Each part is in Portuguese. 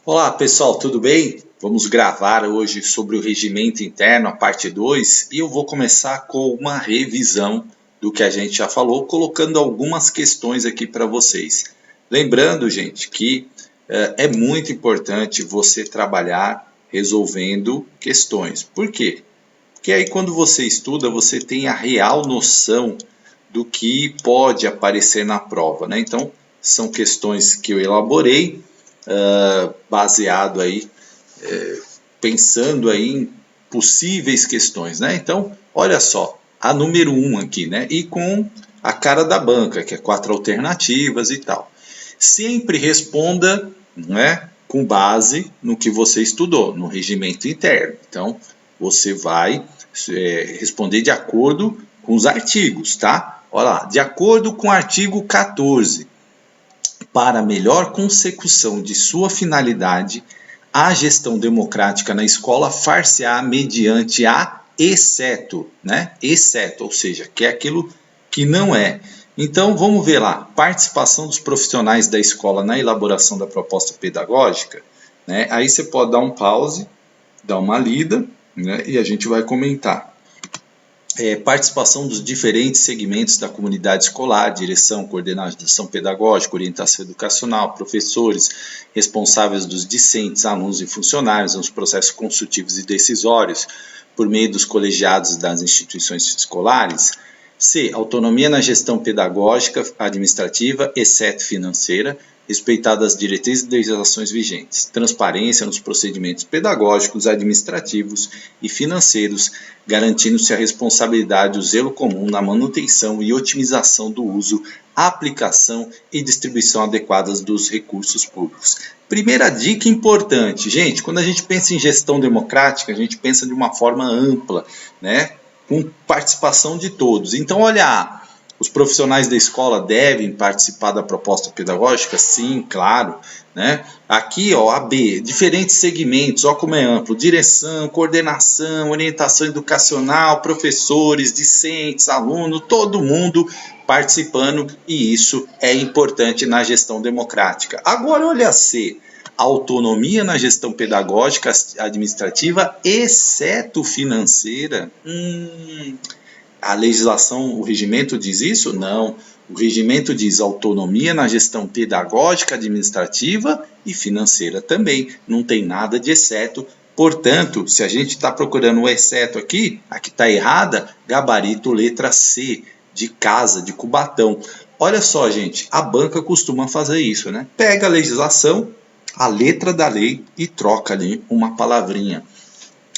Olá pessoal, tudo bem? Vamos gravar hoje sobre o regimento interno, a parte 2, e eu vou começar com uma revisão do que a gente já falou, colocando algumas questões aqui para vocês. Lembrando, gente, que é muito importante você trabalhar resolvendo questões. Por quê? Porque aí quando você estuda, você tem a real noção do que pode aparecer na prova, né? Então, são questões que eu elaborei, baseado aí, pensando aí em possíveis questões, né? Então, olha só, a número 1 aqui, né? E com a cara da banca, que é 4 alternativas e tal. Sempre responda, né, com base no que você estudou, no regimento interno. Então, você vai responder de acordo com os artigos, tá? Olha lá, de acordo com o artigo 14, para melhor consecução de sua finalidade, a gestão democrática na escola far-se-á mediante a exceto, né? Exceto, ou seja, que é aquilo que não é. Então vamos ver lá, participação dos profissionais da escola na elaboração da proposta pedagógica, né? Aí você pode dar um pause, dar uma lida, né? E a gente vai comentar. Participação dos diferentes segmentos da comunidade escolar, direção, coordenação pedagógica, orientação educacional, professores, responsáveis dos discentes, alunos e funcionários nos processos consultivos e decisórios, por meio dos colegiados das instituições escolares. C. Autonomia na gestão pedagógica, administrativa, exceto financeira, respeitadas as diretrizes e legislações vigentes. Transparência nos procedimentos pedagógicos, administrativos e financeiros, garantindo-se a responsabilidade e o zelo comum na manutenção e otimização do uso, aplicação e distribuição adequadas dos recursos públicos. Primeira dica importante, gente, quando a gente pensa em gestão democrática, a gente pensa de uma forma ampla, né? Com participação de todos. Então, olha, os profissionais da escola devem participar da proposta pedagógica? Sim, claro. Né? Aqui, ó, a B, diferentes segmentos, ó como é amplo, direção, coordenação, orientação educacional, professores, discentes, alunos, todo mundo participando, e isso é importante na gestão democrática. Agora, olha a C, autonomia na gestão pedagógica administrativa, exceto financeira. A legislação, o regimento diz isso? Não. O regimento diz autonomia na gestão pedagógica, administrativa e financeira também. Não tem nada de exceto. Portanto, se a gente está procurando o exceto aqui, aqui está errada, gabarito letra C, de casa, de Cubatão. Olha só, gente, a banca costuma fazer isso, né? Pega a legislação, a letra da lei e troca ali uma palavrinha.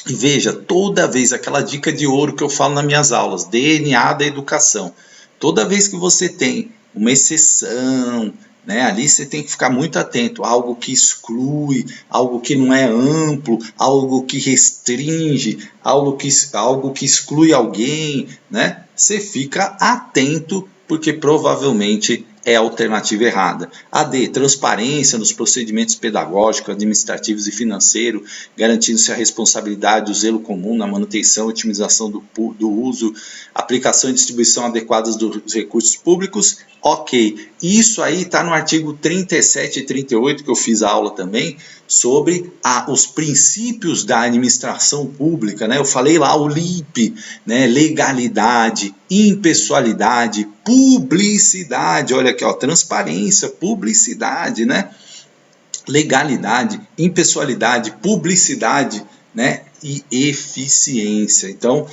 E veja, toda vez, aquela dica de ouro que eu falo nas minhas aulas, DNA da educação, toda vez que você tem uma exceção, né, ali você tem que ficar muito atento, algo que exclui, algo que não é amplo, algo que restringe, algo que exclui alguém, né, você fica atento, porque provavelmente é a alternativa errada. A D, transparência nos procedimentos pedagógicos, administrativos e financeiros, garantindo-se a responsabilidade, o zelo comum na manutenção e otimização do uso, aplicação e distribuição adequadas dos recursos públicos. Ok, isso aí está no artigo 37 e 38, que eu fiz a aula também, sobre os princípios da administração pública, né? Eu falei lá o LIP, né? Legalidade, impessoalidade, publicidade, olha aqui, ó, transparência, publicidade, né? Legalidade, impessoalidade, publicidade, né? E eficiência. Então,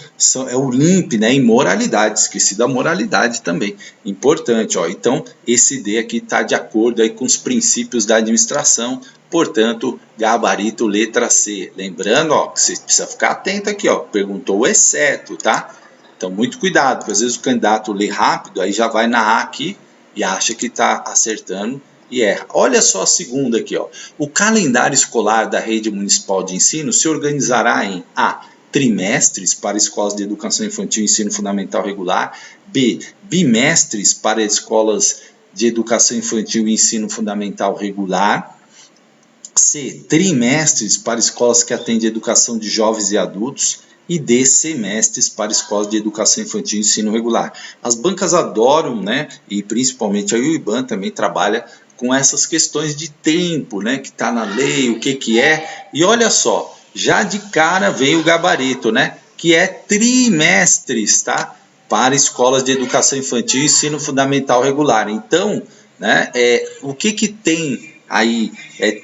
é o LIMP, né? E moralidade, esqueci da moralidade também, importante, ó. Então, esse D aqui está de acordo aí com os princípios da administração, portanto, gabarito letra C. Lembrando, ó, que você precisa ficar atento aqui, ó, perguntou o exceto, tá? Então, muito cuidado, porque às vezes o candidato lê rápido, aí já vai na A aqui e acha que está acertando e erra. Olha só a segunda aqui, ó. O calendário escolar da rede municipal de ensino se organizará em A, trimestres para escolas de educação infantil e ensino fundamental regular, B, bimestres para escolas de educação infantil e ensino fundamental regular, C, trimestres para escolas que atendem educação de jovens e adultos, e D, semestres para escolas de educação infantil e ensino regular. As bancas adoram, né? E principalmente a UIBAN também trabalha com essas questões de tempo, né, que está na lei, o que é. E olha só, já de cara veio o gabarito, né, que é trimestres, tá? Para escolas de educação infantil e ensino fundamental regular. Então, né, o que tem aí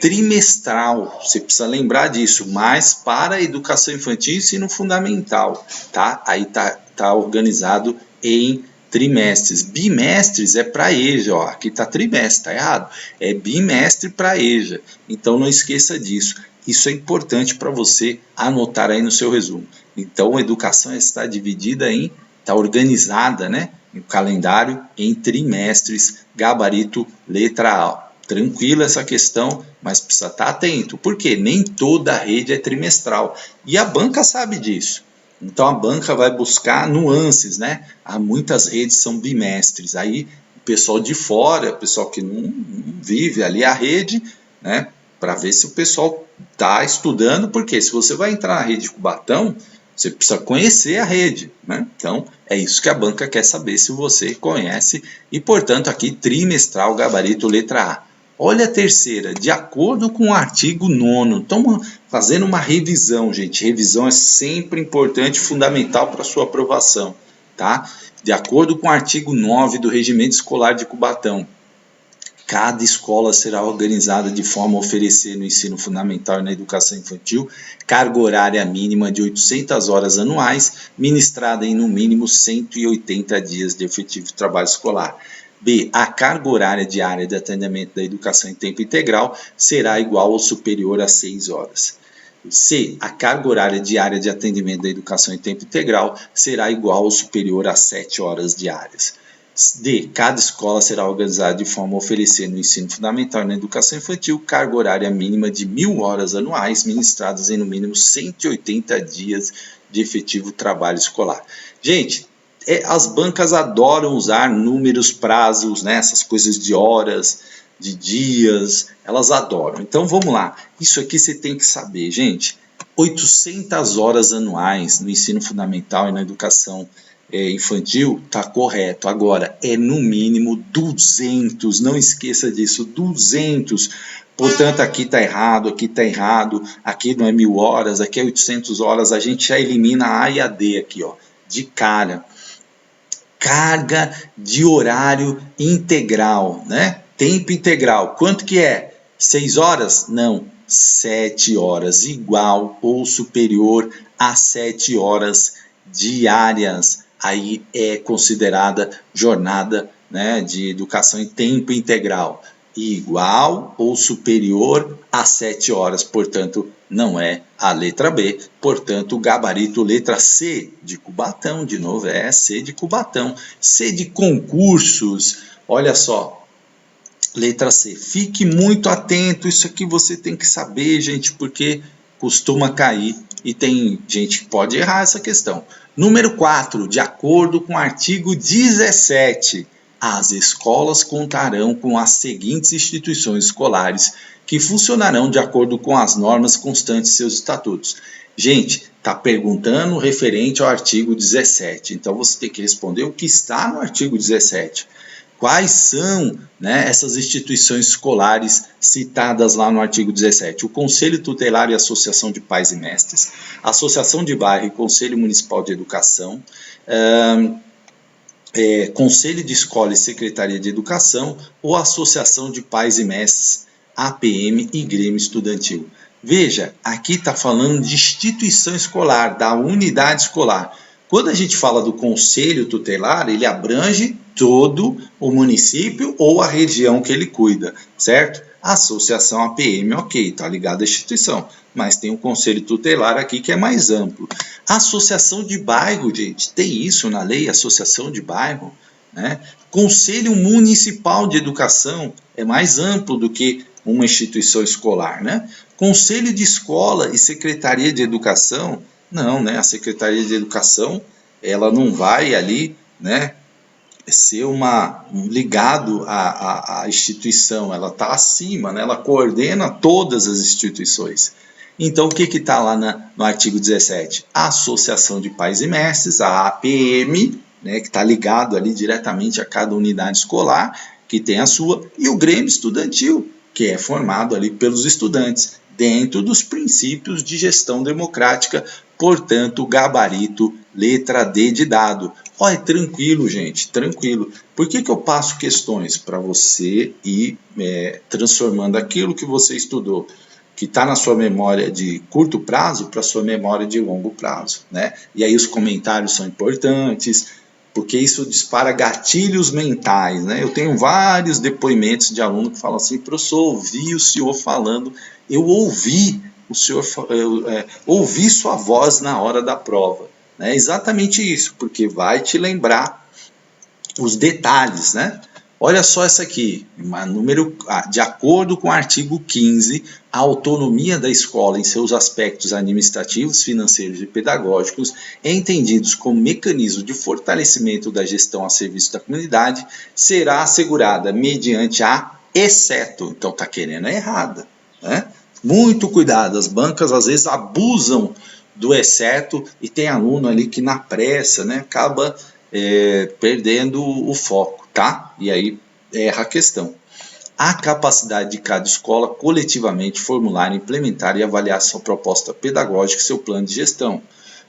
trimestral, você precisa lembrar disso, mas para a educação infantil e ensino fundamental, tá? Aí tá organizado em trimestres. Bimestres é para EJA, ó, aqui tá trimestre, tá errado. É bimestre para EJA. Então não esqueça disso. Isso é importante para você anotar aí no seu resumo. Então a educação está dividida está organizada, né, no calendário em trimestres, gabarito letra A. Tranquila essa questão, mas precisa estar atento, porque nem toda a rede é trimestral. E a banca sabe disso. Então a banca vai buscar nuances, né? Há muitas redes são bimestres. Aí o pessoal de fora, o pessoal que não vive ali a rede, né? Para ver se o pessoal está estudando, porque se você vai entrar na rede de Cubatão, você precisa conhecer a rede, né? Então é isso que a banca quer saber, se você conhece. E portanto aqui trimestral, gabarito letra A. Olha a terceira, de acordo com o artigo 9º, estamos fazendo uma revisão, gente. Revisão é sempre importante, fundamental para a sua aprovação, tá? De acordo com o artigo 9 do Regimento Escolar de Cubatão, cada escola será organizada de forma a oferecer no ensino fundamental e na educação infantil carga horária mínima de 800 horas anuais, ministrada em no mínimo 180 dias de efetivo trabalho escolar. B. A carga horária diária de atendimento da educação em tempo integral será igual ou superior a 6 horas. C. A carga horária diária de atendimento da educação em tempo integral será igual ou superior a 7 horas diárias. D. Cada escola será organizada de forma a oferecer no ensino fundamental e na educação infantil carga horária mínima de 1.000 horas anuais, ministradas em no mínimo 180 dias de efetivo trabalho escolar. Gente, as bancas adoram usar números, prazos, né? Essas coisas de horas, de dias, elas adoram. Então vamos lá, isso aqui você tem que saber, gente. 800 horas anuais no ensino fundamental e na educação infantil, tá correto. Agora, é no mínimo 200, não esqueça disso, 200. Portanto, aqui está errado, aqui não é 1.000 horas, aqui é 800 horas, a gente já elimina a A e a D aqui, ó, de cara. Carga de horário integral, né? Tempo integral, quanto que é? 6 horas? Não, 7 horas, igual ou superior a 7 horas diárias. Aí é considerada jornada, né, de educação em tempo integral, igual ou superior a 7 horas, portanto, não é a letra B, portanto, o gabarito letra C de Cubatão, de novo, é C de Cubatão. C de concursos, olha só, letra C. Fique muito atento, isso aqui você tem que saber, gente, porque costuma cair e tem gente que pode errar essa questão. Número 4, de acordo com o artigo 17, as escolas contarão com as seguintes instituições escolares que funcionarão de acordo com as normas constantes em seus estatutos. Gente, está perguntando referente ao artigo 17, então você tem que responder o que está no artigo 17. Quais são, né, essas instituições escolares citadas lá no artigo 17? O Conselho Tutelar e Associação de Pais e Mestres, Associação de Bairro e Conselho Municipal de Educação, Conselho de Escola e Secretaria de Educação ou Associação de Pais e Mestres, APM e Grêmio Estudantil. Veja, aqui está falando de instituição escolar, da unidade escolar. Quando a gente fala do Conselho Tutelar, ele abrange todo o município ou a região que ele cuida, certo? A associação APM, ok, está ligada à instituição, mas tem um Conselho Tutelar aqui que é mais amplo. A associação de bairro, gente, tem isso na lei, associação de bairro, né? Conselho Municipal de Educação é mais amplo do que uma instituição escolar, né? Conselho de Escola e Secretaria de Educação, não, né? A Secretaria de Educação, ela não vai ali, né, ser ligado à instituição, ela está acima, né? Ela coordena todas as instituições. Então, o que está lá no artigo 17? A Associação de Pais e Mestres, a APM, né, que está ligado ali diretamente a cada unidade escolar, que tem a sua, e o Grêmio Estudantil, que é formado ali pelos estudantes, dentro dos princípios de gestão democrática, portanto, gabarito, letra D de dado. Olha, tranquilo, gente, tranquilo. Por que eu passo questões? Para você ir transformando aquilo que você estudou, que está na sua memória de curto prazo, para a sua memória de longo prazo, né? E aí os comentários são importantes, porque isso dispara gatilhos mentais, né? Eu tenho vários depoimentos de aluno que falam assim: professor, ouvi o senhor falando, eu ouvi o senhor, ouvi sua voz na hora da prova. É exatamente isso, porque vai te lembrar os detalhes, né? Olha só essa aqui, de acordo com o artigo 15, a autonomia da escola em seus aspectos administrativos, financeiros e pedagógicos, entendidos como mecanismo de fortalecimento da gestão a serviço da comunidade, será assegurada mediante a exceto. Então está querendo a errada, né? Muito cuidado, as bancas às vezes abusam do exceto e tem aluno ali que na pressa, né, acaba perdendo o foco, tá? E aí erra a questão. A capacidade de cada escola coletivamente formular, implementar e avaliar sua proposta pedagógica e seu plano de gestão.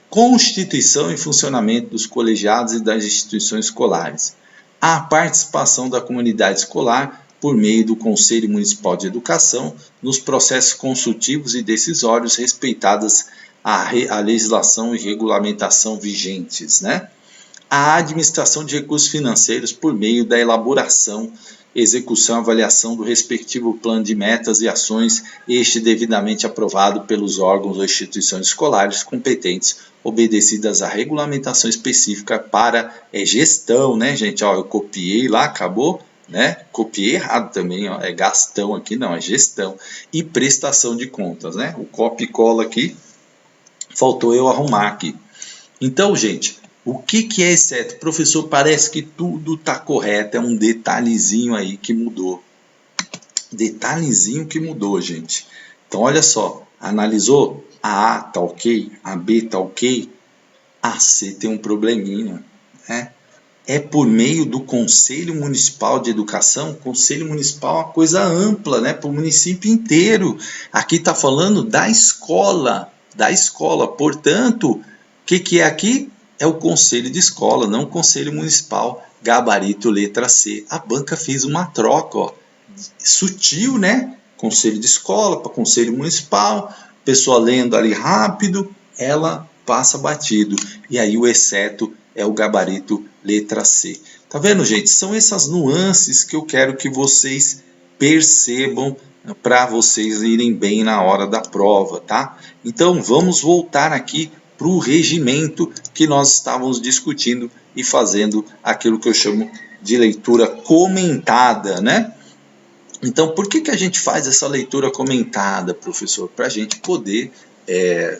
Constituição e funcionamento dos colegiados e das instituições escolares. A participação da comunidade escolar por meio do Conselho Municipal de Educação nos processos consultivos e decisórios respeitadas a legislação e regulamentação vigentes, né? A administração de recursos financeiros por meio da elaboração, execução e avaliação do respectivo plano de metas e ações, este devidamente aprovado pelos órgãos ou instituições escolares competentes, obedecidas à regulamentação específica para gestão, né, gente? Ó, eu copiei lá, acabou, né? Copiei errado também, ó, é gastão aqui, não, é gestão. E prestação de contas, né? O copia e cola aqui, faltou eu arrumar aqui. Então, gente, o que é exceto? Professor, parece que tudo está correto, é um detalhezinho aí que mudou. Detalhezinho que mudou, gente. Então, olha só, analisou? A está ok, a B está ok, a C tem um probleminha, né? É por meio do Conselho Municipal de Educação. Conselho Municipal é uma coisa ampla, né? Para o município inteiro. Aqui está falando da escola, Portanto, o que é aqui? É o Conselho de Escola, não o Conselho Municipal. Gabarito, letra C. A banca fez uma troca, ó, sutil, né? Conselho de Escola para Conselho Municipal. Pessoa lendo ali rápido, ela passa batido. E aí o exceto é o gabarito, letra C. Tá vendo, gente? São essas nuances que eu quero que vocês percebam para vocês irem bem na hora da prova, tá? Então vamos voltar aqui para o regimento que nós estávamos discutindo e fazendo aquilo que eu chamo de leitura comentada, né? Então, por que a gente faz essa leitura comentada, professor? Para a gente poder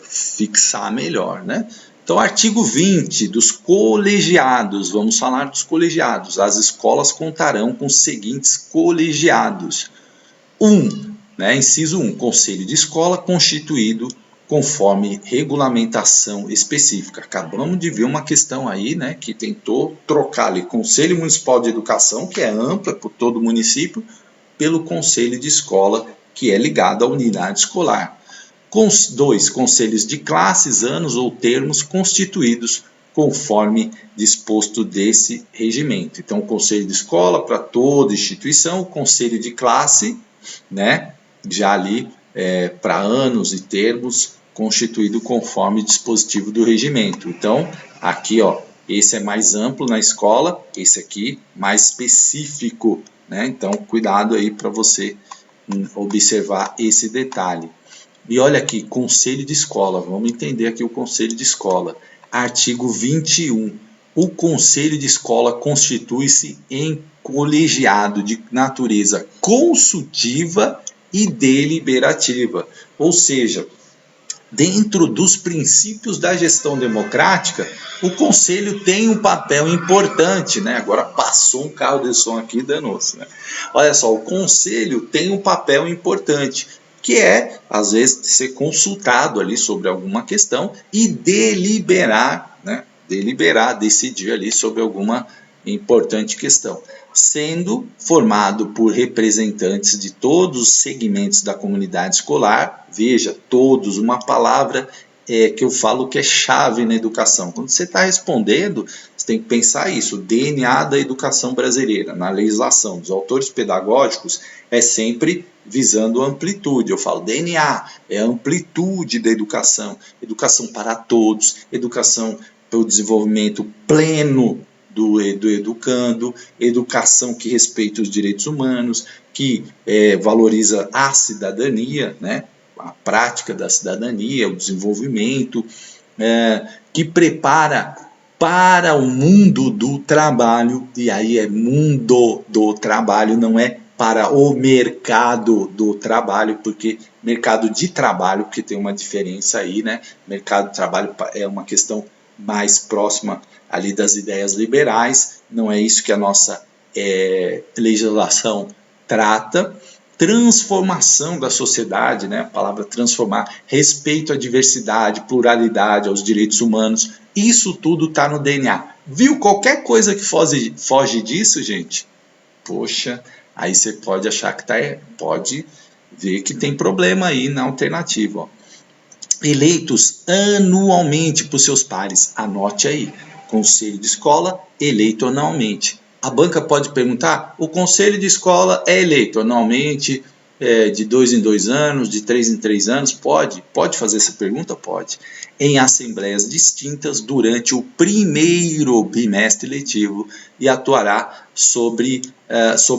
fixar melhor, né? Então, artigo 20 dos colegiados, vamos falar dos colegiados. As escolas contarão com os seguintes colegiados. 1, né, inciso 1, conselho de escola constituído conforme regulamentação específica. Acabamos de ver uma questão aí, né, que tentou trocar ali Conselho Municipal de Educação, que é ampla por todo o município, pelo conselho de escola, que é ligado à unidade escolar. 2, conselhos de classes, anos ou termos constituídos conforme disposto desse regimento. Então, o conselho de escola para toda instituição, o conselho de classe, né, já ali para anos e termos, constituído conforme dispositivo do regimento. Então, aqui, ó, esse é mais amplo na escola, esse aqui mais específico, né? Então, cuidado aí para você observar esse detalhe. E olha aqui, conselho de escola, vamos entender aqui o conselho de escola. Artigo 21. O conselho de escola constitui-se em colegiado de natureza consultiva e deliberativa. Ou seja, dentro dos princípios da gestão democrática, o conselho tem um papel importante, né? Agora passou um carro de som aqui, danou-se, né? Olha só, o conselho tem um papel importante, que é, às vezes, ser consultado ali sobre alguma questão e deliberar, né? Decidir ali sobre alguma Importante questão. Sendo formado por representantes de todos os segmentos da comunidade escolar, veja, todos, uma palavra que eu falo que é chave na educação. Quando você está respondendo, você tem que pensar isso, o DNA da educação brasileira, na legislação dos autores pedagógicos, é sempre visando amplitude. Eu falo DNA, é a amplitude da educação, educação para todos, educação para o desenvolvimento pleno do educando, educação que respeita os direitos humanos, que valoriza a cidadania, né? A prática da cidadania, o desenvolvimento, que prepara para o mundo do trabalho, e aí é mundo do trabalho, não é para o mercado do trabalho, porque mercado de trabalho, porque tem uma diferença aí, né? Mercado de trabalho é uma questão mais próxima ali das ideias liberais, não é isso que a nossa legislação trata. Transformação da sociedade, né? A palavra transformar, respeito à diversidade, pluralidade, aos direitos humanos, isso tudo está no DNA. Viu qualquer coisa que foge disso, gente? Poxa, aí você pode achar que pode ver que tem problema aí na alternativa. Ó. Eleitos anualmente por seus pares, anote aí, conselho de escola eleito anualmente. A banca pode perguntar, o conselho de escola é eleito anualmente, de 2 em 2 anos, de 3 em 3 anos? Pode fazer essa pergunta? Pode. Em assembleias distintas durante o primeiro bimestre letivo e atuará sob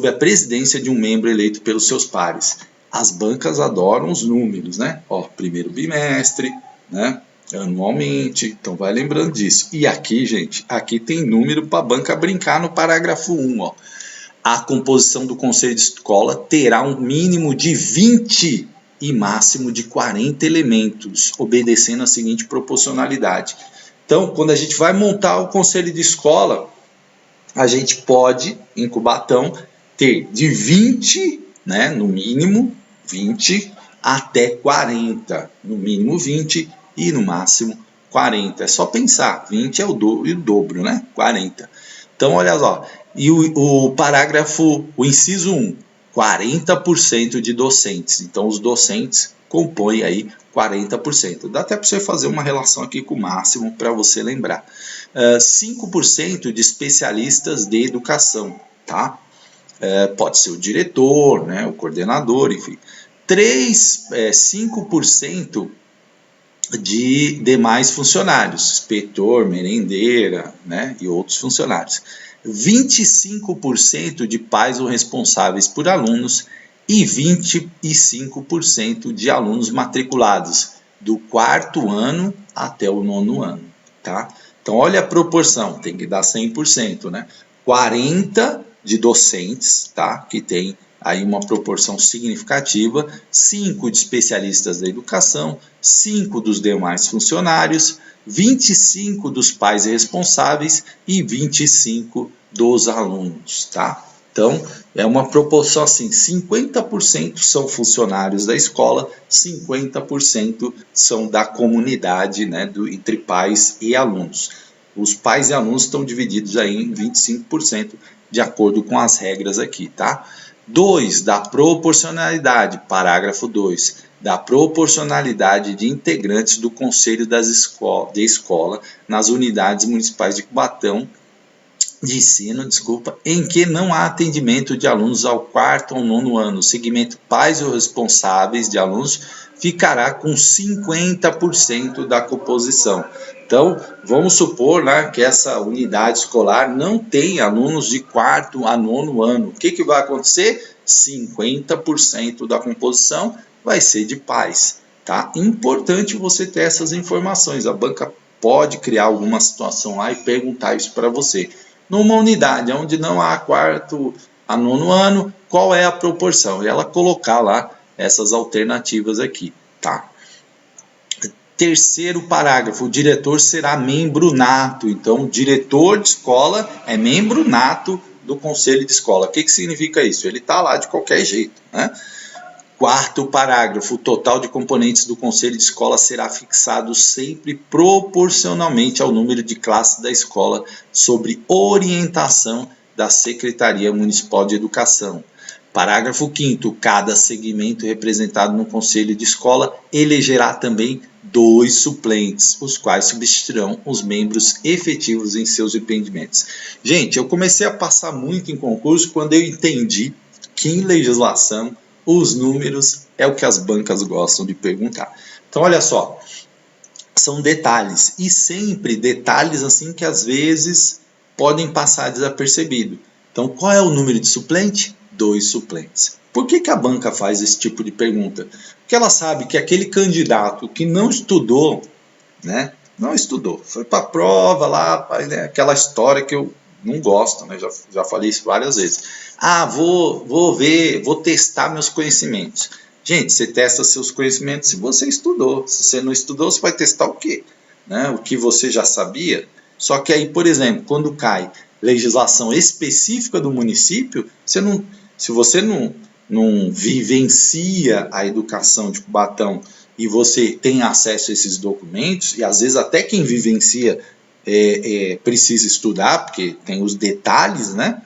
a presidência de um membro eleito pelos seus pares. As bancas adoram os números, né? Ó, primeiro bimestre, né? Anualmente, então vai lembrando disso. E aqui, gente, aqui tem número para a banca brincar no parágrafo 1, ó. A composição do conselho de escola terá um mínimo de 20 e máximo de 40 elementos, obedecendo a seguinte proporcionalidade. Então, quando a gente vai montar o conselho de escola, a gente pode, em Cubatão, ter de 20, né, no mínimo 20, até 40, no mínimo 20 e no máximo 40. É só pensar, 20 é o dobro, né? 40. Então, olha só, e o parágrafo, o inciso 1, 40% de docentes. Então, os docentes compõem aí 40%. Dá até para você fazer uma relação aqui com o máximo para você lembrar. 5% de especialistas de educação, tá? Pode ser o diretor, né, o coordenador, enfim. 5% de demais funcionários, inspetor, merendeira, né, e outros funcionários. 25% de pais ou responsáveis por alunos e 25% de alunos matriculados do 4º ano até o 9º ano, tá? Então, olha a proporção, tem que dar 100%, né? 40 de docentes, tá? Que tem aí uma proporção significativa, 5 de especialistas da educação, 5 dos demais funcionários, 25 dos pais responsáveis e 25 dos alunos, tá? Então, é uma proporção assim, 50% são funcionários da escola, 50% são da comunidade, né, entre pais e alunos. Os pais e alunos estão divididos aí em 25%, de acordo com as regras aqui, tá? 2, da proporcionalidade, parágrafo 2, da proporcionalidade de integrantes do Conselho de Escola nas unidades municipais de Cubatão, de ensino, em que não há atendimento de alunos ao 4º ou 9º ano. O segmento pais ou responsáveis de alunos ficará com 50% da composição. Então, vamos supor, né, que essa unidade escolar não tem alunos de 4º a 9º ano. O que vai acontecer? 50% da composição vai ser de pais. Tá? Importante você ter essas informações. A banca pode criar alguma situação lá e perguntar isso para você. Numa unidade onde não há 4º a 9º ano, qual é a proporção? E ela colocar lá essas alternativas aqui, tá? 3º parágrafo, o diretor será membro nato. Então, o diretor de escola é membro nato do conselho de escola. O que significa isso? Ele está lá de qualquer jeito, né? Quarto parágrafo, o total de componentes do conselho de escola será fixado sempre proporcionalmente ao número de classes da escola, sob orientação da Secretaria Municipal de Educação. Parágrafo 5º, cada segmento representado no conselho de escola elegerá também 2 suplentes, os quais substituirão os membros efetivos em seus empreendimentos. Gente, eu comecei a passar muito em concurso quando eu entendi que em legislação os números é o que as bancas gostam de perguntar. Então, olha só, são detalhes, e sempre detalhes assim que às vezes podem passar desapercebido. Então, qual é o número de suplente? 2 suplentes. Por que a banca faz esse tipo de pergunta? Porque ela sabe que aquele candidato que não estudou, né? Não estudou, foi para a prova lá, né, aquela história que eu não gosto, né? Já falei isso várias vezes. Ah, vou ver, vou testar meus conhecimentos. Gente, você testa seus conhecimentos se você estudou. Se você não estudou, você vai testar o quê? Né? O que você já sabia? Só que aí, por exemplo, quando cai legislação específica do município, se você não vivencia a educação de Cubatão e você tem acesso a esses documentos, e às vezes até quem vivencia precisa estudar, porque tem os detalhes, né?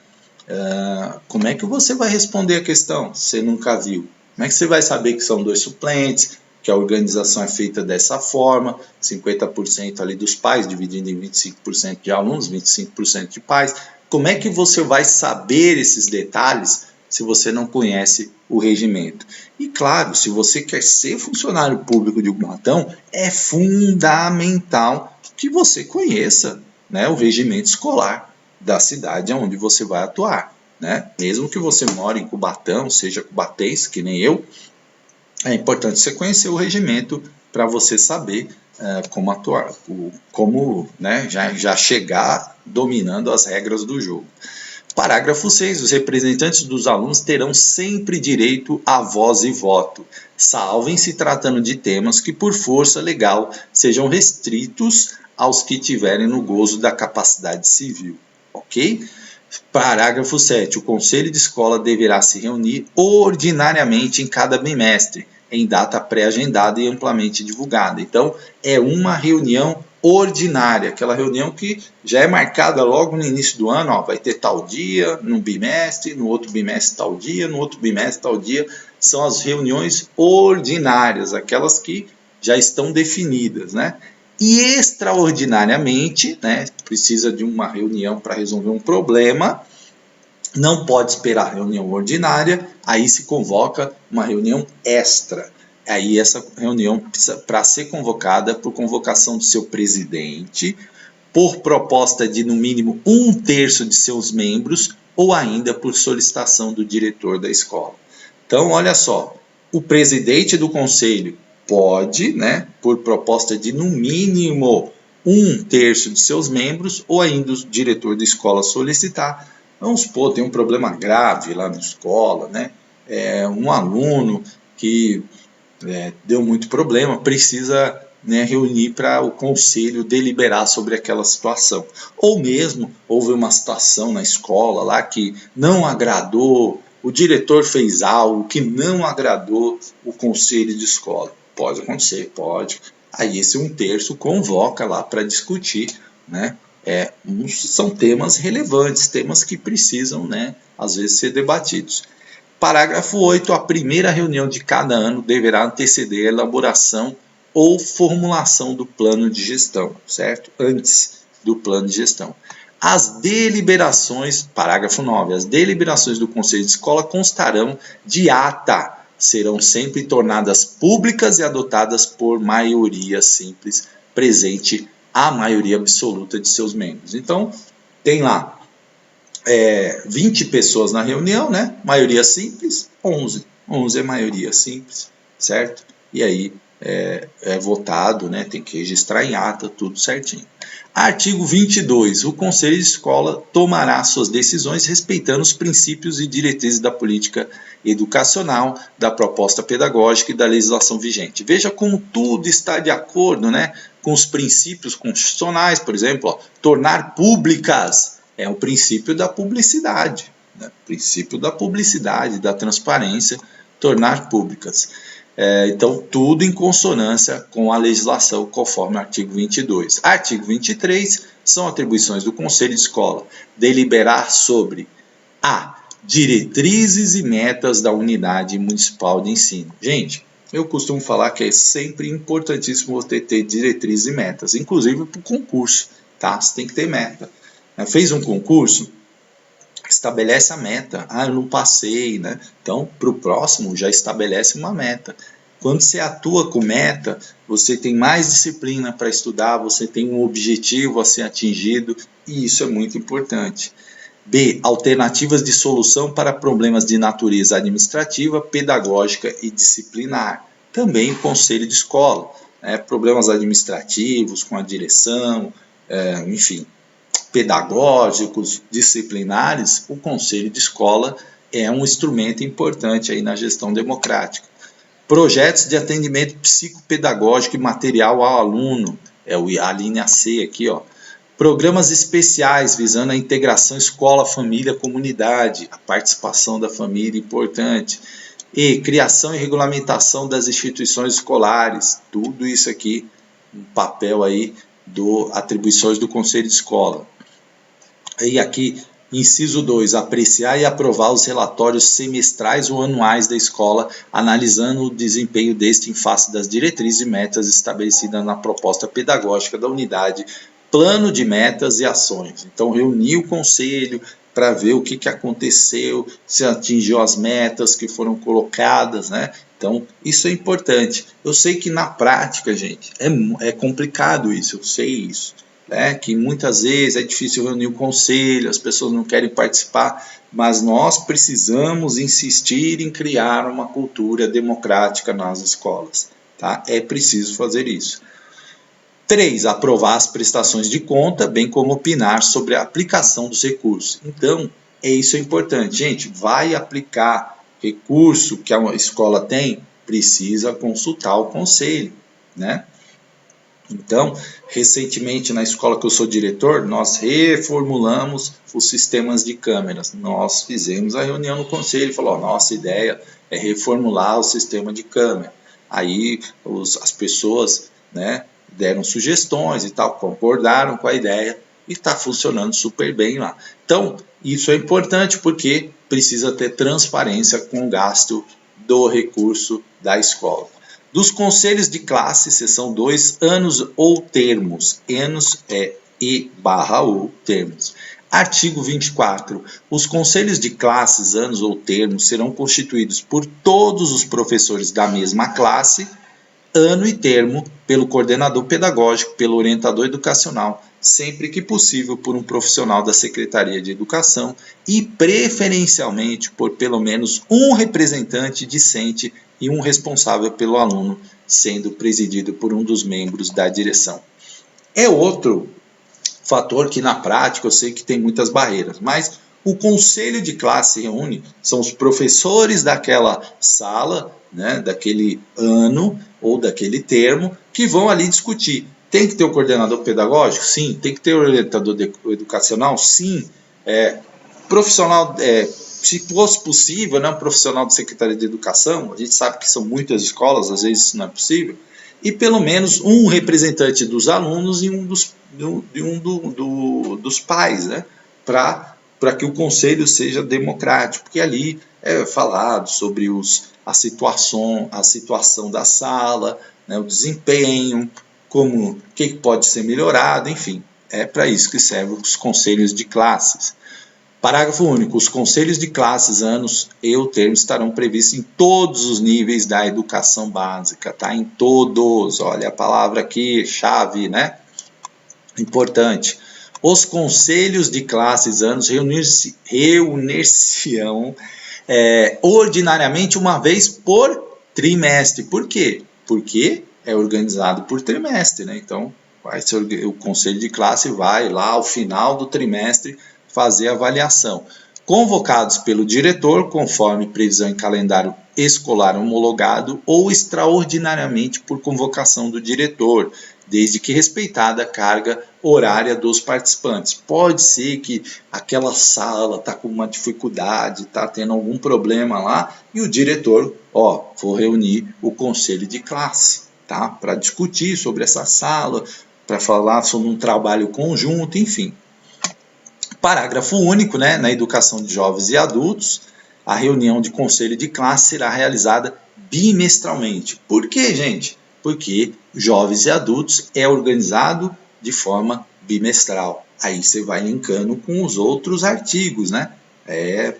Como é que você vai responder a questão se você nunca viu? Como é que você vai saber que são 2 suplentes, que a organização é feita dessa forma, 50% ali dos pais, dividindo em 25% de alunos, 25% de pais? Como é que você vai saber esses detalhes se você não conhece o regimento? E claro, se você quer ser funcionário público de Cubatão, é fundamental que você conheça, né, o regimento escolar da cidade onde você vai atuar, né? Mesmo que você more em Cubatão, seja cubatense, que nem eu, é importante você conhecer o regimento para você saber como atuar, como, né, já chegar dominando as regras do jogo. Parágrafo 6. Os representantes dos alunos terão sempre direito a voz e voto, salvo em se tratando de temas que, por força legal, sejam restritos aos que tiverem no gozo da capacidade civil. Ok? Parágrafo 7. O conselho de escola deverá se reunir ordinariamente em cada bimestre, em data pré-agendada e amplamente divulgada. Então, é uma reunião ordinária, aquela reunião que já é marcada logo no início do ano, ó, vai ter tal dia, no bimestre, no outro bimestre tal dia, no outro bimestre tal dia. São as reuniões ordinárias, aquelas que já estão definidas, né? E extraordinariamente, né, precisa de uma reunião para resolver um problema, não pode esperar a reunião ordinária, aí se convoca uma reunião extra. Aí essa reunião precisa, para ser convocada, por convocação do seu presidente, por proposta de no mínimo 1/3 de seus membros, ou ainda por solicitação do diretor da escola. Então, olha só, o presidente do conselho pode, né, por proposta de no mínimo 1/3 de seus membros, ou ainda o diretor da escola solicitar. Vamos supor, tem um problema grave lá na escola, né? Um aluno que deu muito problema, precisa, né, reunir para o conselho deliberar sobre aquela situação. Ou mesmo houve uma situação na escola lá que não agradou, o diretor fez algo que não agradou o conselho de escola. Pode acontecer, pode. Aí esse 1/3 convoca lá para discutir, né? São temas relevantes, temas que precisam, né, às vezes ser debatidos. Parágrafo 8. A primeira reunião de cada ano deverá anteceder a elaboração ou formulação do plano de gestão, certo? Antes do plano de gestão. As deliberações, parágrafo 9, as deliberações do Conselho de Escola constarão de ata, serão sempre tornadas públicas e adotadas por maioria simples, presente a maioria absoluta de seus membros. Então, tem lá 20 pessoas na reunião, né? Maioria simples, 11. 11 é maioria simples, certo? E aí é votado, né? Tem que registrar em ata, tudo certinho. Artigo 22. O Conselho de Escola tomará suas decisões respeitando os princípios e diretrizes da política educacional, da proposta pedagógica e da legislação vigente. Veja como tudo está de acordo, né, com os princípios constitucionais, por exemplo, tornar públicas é o princípio da publicidade, né? O princípio da publicidade, da transparência, tornar públicas. Então, tudo em consonância com a legislação, conforme o artigo 22. Artigo 23 são atribuições do Conselho de Escola: deliberar sobre a diretrizes e metas da unidade municipal de ensino. Gente, eu costumo falar que é sempre importantíssimo você ter diretrizes e metas, inclusive para o concurso, tá? Você tem que ter meta. Fez um concurso? Estabelece a meta. Eu não passei, né? Então, para o próximo, já estabelece uma meta. Quando você atua com meta, você tem mais disciplina para estudar, você tem um objetivo a ser atingido, e isso é muito importante. B. Alternativas de solução para problemas de natureza administrativa, pedagógica e disciplinar. Também o conselho de escola, problemas administrativos com a direção, enfim, pedagógicos, disciplinares, o conselho de escola é um instrumento importante aí na gestão democrática. Projetos de atendimento psicopedagógico e material ao aluno, a linha C aqui, ó. Programas especiais visando a integração escola, família, comunidade, a participação da família importante. E criação e regulamentação das instituições escolares, tudo isso aqui, um papel aí atribuições do Conselho de Escola. E aqui, inciso 2, apreciar e aprovar os relatórios semestrais ou anuais da escola, analisando o desempenho deste em face das diretrizes e metas estabelecidas na proposta pedagógica da unidade, plano de metas e ações. Então, reunir o conselho para ver o que aconteceu, se atingiu as metas que foram colocadas, né? Então, isso é importante. Eu sei que na prática, gente, é complicado isso, eu sei isso. Que muitas vezes é difícil reunir o conselho, as pessoas não querem participar, mas nós precisamos insistir em criar uma cultura democrática nas escolas. Tá? É preciso fazer isso. 3. Aprovar as prestações de conta, bem como opinar sobre a aplicação dos recursos. Então, isso é importante. Gente, vai aplicar recurso que a escola tem, precisa consultar o conselho, né? Então, recentemente na escola que eu sou diretor, nós reformulamos os sistemas de câmeras. Nós fizemos a reunião no conselho e falou, nossa ideia é reformular o sistema de câmera. Aí as pessoas, né, deram sugestões e tal, concordaram com a ideia e está funcionando super bem lá. Então, isso é importante porque precisa ter transparência com o gasto do recurso da escola. Dos conselhos de classe, seção 2, anos ou termos. Anos é E/ou termos. Artigo 24. Os conselhos de classes, anos ou termos serão constituídos por todos os professores da mesma classe, ano e termo, pelo coordenador pedagógico, pelo orientador educacional, sempre que possível por um profissional da Secretaria de Educação e preferencialmente por pelo menos um representante discente e um responsável pelo aluno, sendo presidido por um dos membros da direção. É outro fator que na prática eu sei que tem muitas barreiras, mas o conselho de classe reúne, são os professores daquela sala, né, daquele ano ou daquele termo, que vão ali discutir. Tem que ter o coordenador pedagógico? Sim. Tem que ter o orientador educacional? Sim. Profissional, se fosse possível, né, um profissional de Secretaria de Educação, a gente sabe que são muitas escolas, às vezes isso não é possível, e pelo menos um representante dos alunos e um dos pais, né, para que o conselho seja democrático, porque ali é falado sobre a situação da sala, né, o desempenho, o que pode ser melhorado, enfim, é para isso que servem os conselhos de classes. Parágrafo único. Os conselhos de classes, anos e o termo estarão previstos em todos os níveis da educação básica, tá? Em todos. Olha a palavra aqui, chave, né? Importante. Os conselhos de classes, anos reunir-se-ão ordinariamente uma vez por trimestre. Por quê? Porque é organizado por trimestre, né? Então, o conselho de classe vai lá ao final do trimestre fazer a avaliação. convocados pelo diretor, conforme previsão em calendário escolar homologado, ou extraordinariamente por convocação do diretor, desde que respeitada a carga horária dos participantes. Pode ser que aquela sala está com uma dificuldade, está tendo algum problema lá, e o diretor, vou reunir o conselho de classe, tá? Para discutir sobre essa sala, para falar sobre um trabalho conjunto, enfim. Parágrafo único, né? Na educação de jovens e adultos, a reunião de conselho de classe será realizada bimestralmente. Por quê, gente? Porque jovens e adultos é organizado de forma bimestral. Aí você vai linkando com os outros artigos, né?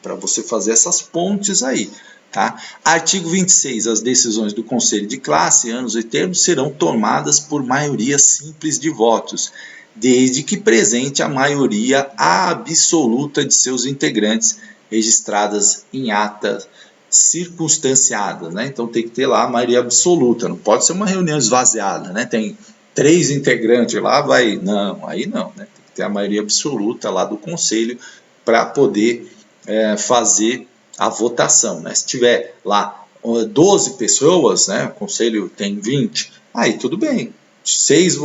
Para você fazer essas pontes aí. Tá? Artigo 26. As decisões do conselho de classe, anos e termos serão tomadas por maioria simples de votos, desde que presente a maioria absoluta de seus integrantes, registradas em atas circunstanciadas, né? Então tem que ter lá a maioria absoluta, não pode ser uma reunião esvaziada, né? Tem 3 integrantes lá, aí não, né? Tem que ter a maioria absoluta lá do conselho para poder fazer a votação, né? Se tiver lá 12 pessoas, né? O conselho tem 20, aí tudo bem. 6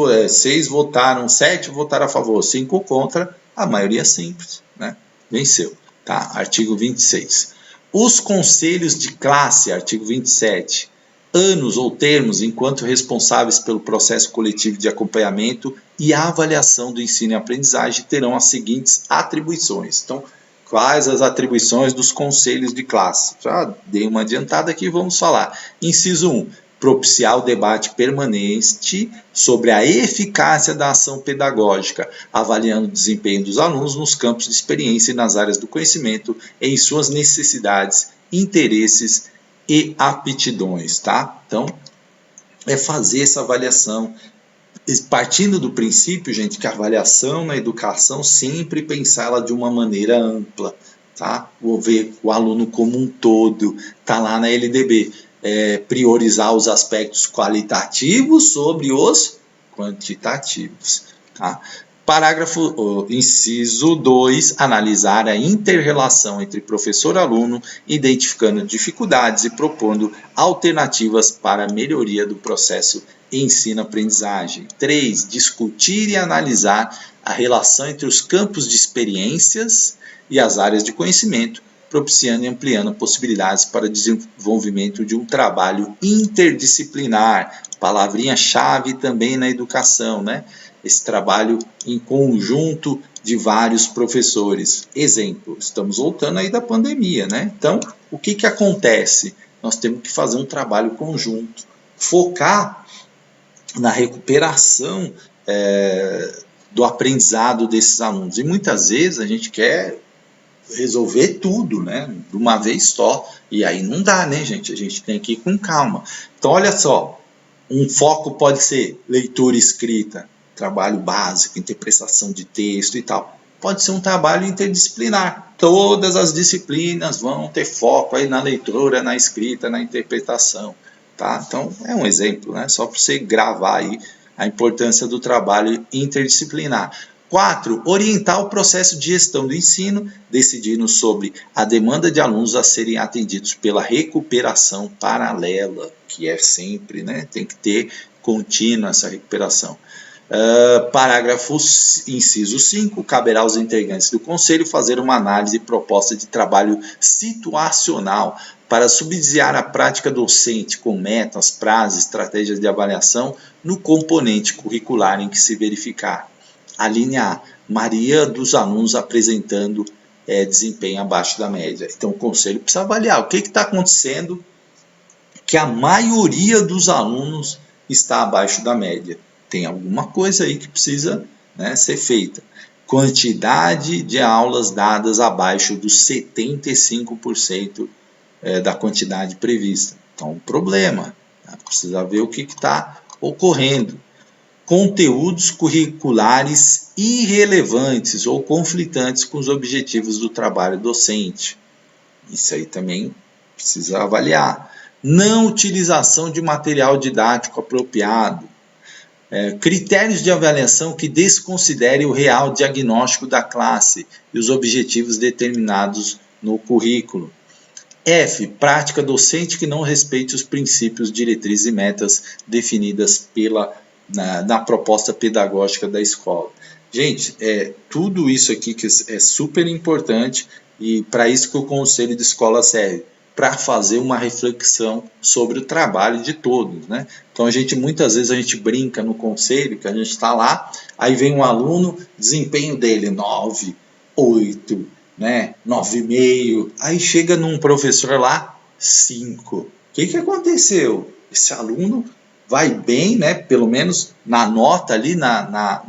votaram, 7 votaram a favor, 5 contra, a maioria simples, né? Venceu, tá? Artigo 26. Os conselhos de classe, artigo 27, anos ou termos, enquanto responsáveis pelo processo coletivo de acompanhamento e avaliação do ensino e aprendizagem, terão as seguintes atribuições. Então, quais as atribuições dos conselhos de classe? Já dei uma adiantada aqui, vamos falar. Inciso 1. Propiciar o debate permanente sobre a eficácia da ação pedagógica, avaliando o desempenho dos alunos nos campos de experiência e nas áreas do conhecimento, em suas necessidades, interesses e aptidões, tá? Então, é fazer essa avaliação, partindo do princípio, gente, que a avaliação na educação sempre pensá-la de uma maneira ampla, tá? Vou ver o aluno como um todo, tá lá na LDB. Priorizar os aspectos qualitativos sobre os quantitativos. Tá? Inciso 2, analisar a inter-relação entre professor e aluno, identificando dificuldades e propondo alternativas para a melhoria do processo ensino-aprendizagem. 3, discutir e analisar a relação entre os campos de experiências e as áreas de conhecimento, propiciando e ampliando possibilidades para o desenvolvimento de um trabalho interdisciplinar, palavrinha-chave também na educação, né? Esse trabalho em conjunto de vários professores. Exemplo, estamos voltando aí da pandemia, né? Então, o que acontece? Nós temos que fazer um trabalho conjunto, focar na recuperação do aprendizado desses alunos. E muitas vezes a gente quer resolver tudo, né, de uma vez só, e aí não dá, né, gente? A gente tem que ir com calma. Então, olha só, um foco pode ser leitura e escrita, trabalho básico, interpretação de texto e tal. Pode ser um trabalho interdisciplinar. Todas as disciplinas vão ter foco aí na leitura, na escrita, na interpretação, tá? Então, é um exemplo, né? Só para você gravar aí a importância do trabalho interdisciplinar. 4. Orientar o processo de gestão do ensino, decidindo sobre a demanda de alunos a serem atendidos pela recuperação paralela, que é sempre, né? Tem que ter contínua essa recuperação. Inciso 5, caberá aos integrantes do Conselho fazer uma análise e proposta de trabalho situacional para subsidiar a prática docente com metas, prazos, estratégias de avaliação no componente curricular em que se verificar. A linha A, maioria dos alunos apresentando desempenho abaixo da média. Então, o Conselho precisa avaliar o que está acontecendo que a maioria dos alunos está abaixo da média. Tem alguma coisa aí que precisa, né, ser feita. Quantidade de aulas dadas abaixo dos 75% da quantidade prevista. Então, um problema. Né? Precisa ver o que está ocorrendo. Conteúdos curriculares irrelevantes ou conflitantes com os objetivos do trabalho docente. Isso aí também precisa avaliar. Não utilização de material didático apropriado. Critérios de avaliação que desconsiderem o real diagnóstico da classe e os objetivos determinados no currículo. F. Prática docente que não respeite os princípios, diretrizes e metas definidas na proposta pedagógica da escola. Gente, tudo isso aqui que é super importante e para isso que o conselho de escola serve, para fazer uma reflexão sobre o trabalho de todos, né? Então muitas vezes a gente brinca no conselho, que a gente está lá, aí vem um aluno, desempenho dele 9, 8, né, 9,5, aí chega num professor lá, 5. O que aconteceu? Esse aluno vai bem, né, pelo menos na nota ali,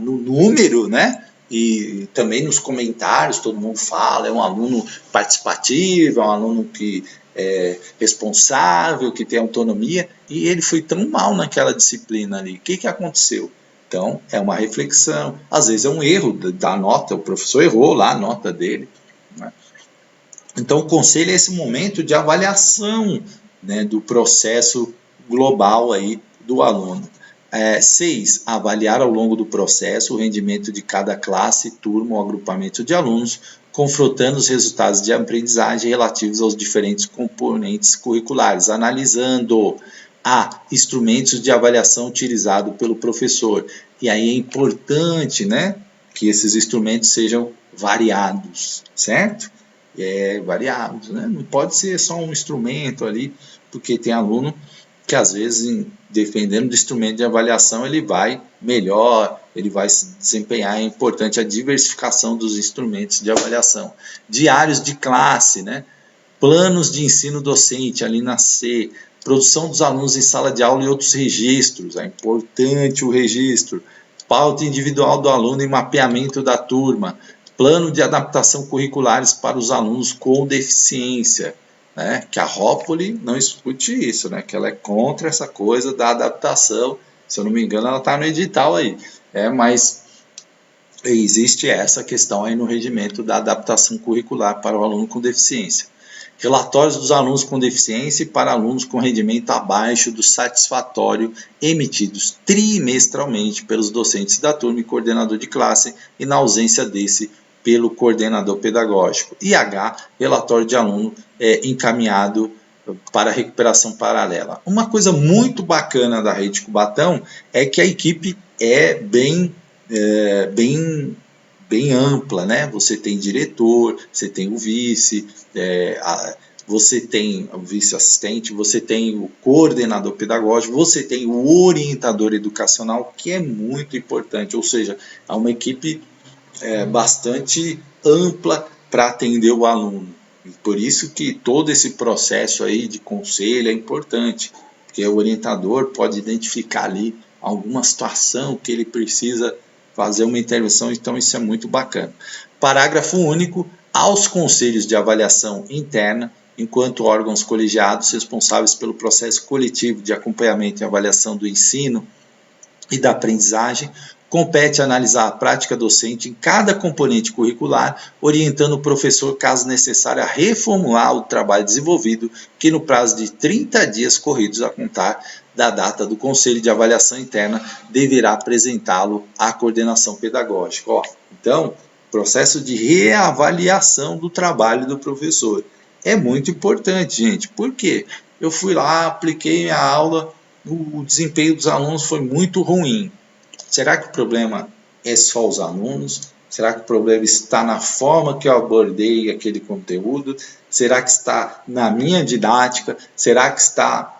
no número, né, e também nos comentários, todo mundo fala, é um aluno participativo, é um aluno que é responsável, que tem autonomia, e ele foi tão mal naquela disciplina ali. O que aconteceu? Então, é uma reflexão. Às vezes é um erro da nota, o professor errou lá a nota dele, né? Então, o conselho é esse momento de avaliação, né, do processo global aí do aluno. 6. Avaliar ao longo do processo o rendimento de cada classe, turma ou agrupamento de alunos, confrontando os resultados de aprendizagem relativos aos diferentes componentes curriculares, analisando instrumentos de avaliação utilizados pelo professor. E aí é importante, né, que esses instrumentos sejam variados, certo? Variados, né? Não pode ser só um instrumento ali, porque tem aluno que às vezes, dependendo do instrumento de avaliação, ele vai melhor, ele vai se desempenhar. É importante a diversificação dos instrumentos de avaliação. Diários de classe, né? Planos de ensino docente, ali na C, produção dos alunos em sala de aula e outros registros, é importante o registro, pauta individual do aluno e mapeamento da turma, plano de adaptação curriculares para os alunos com deficiência, né? Que a Rópoli não escute isso, né? Que ela é contra essa coisa da adaptação, se eu não me engano ela está no edital aí, mas existe essa questão aí no regimento da adaptação curricular para o aluno com deficiência. Relatórios dos alunos com deficiência e para alunos com rendimento abaixo do satisfatório, emitidos trimestralmente pelos docentes da turma e coordenador de classe, e na ausência desse, pelo coordenador pedagógico. E H, relatório de aluno encaminhado para recuperação paralela. Uma coisa muito bacana da Rede Cubatão é que a equipe é bem ampla, né? Você tem diretor, você tem o vice, você tem o vice-assistente, você tem o coordenador pedagógico, você tem o orientador educacional, que é muito importante, ou seja, é uma equipe bastante ampla para atender o aluno. E por isso que todo esse processo aí de conselho é importante, porque o orientador pode identificar ali alguma situação que ele precisa fazer uma intervenção, então isso é muito bacana. Parágrafo único. Aos conselhos de avaliação interna, enquanto órgãos colegiados responsáveis pelo processo coletivo de acompanhamento e avaliação do ensino e da aprendizagem, compete analisar a prática docente em cada componente curricular, orientando o professor, caso necessário, a reformular o trabalho desenvolvido, que no prazo de 30 dias corridos a contar da data do Conselho de Avaliação Interna, deverá apresentá-lo à coordenação pedagógica. Então, processo de reavaliação do trabalho do professor é muito importante, gente. Por quê? Eu fui lá, apliquei minha aula, o desempenho dos alunos foi muito ruim. Será que o problema é só os alunos? Será que o problema está na forma que eu abordei aquele conteúdo? Será que está na minha didática? Será que está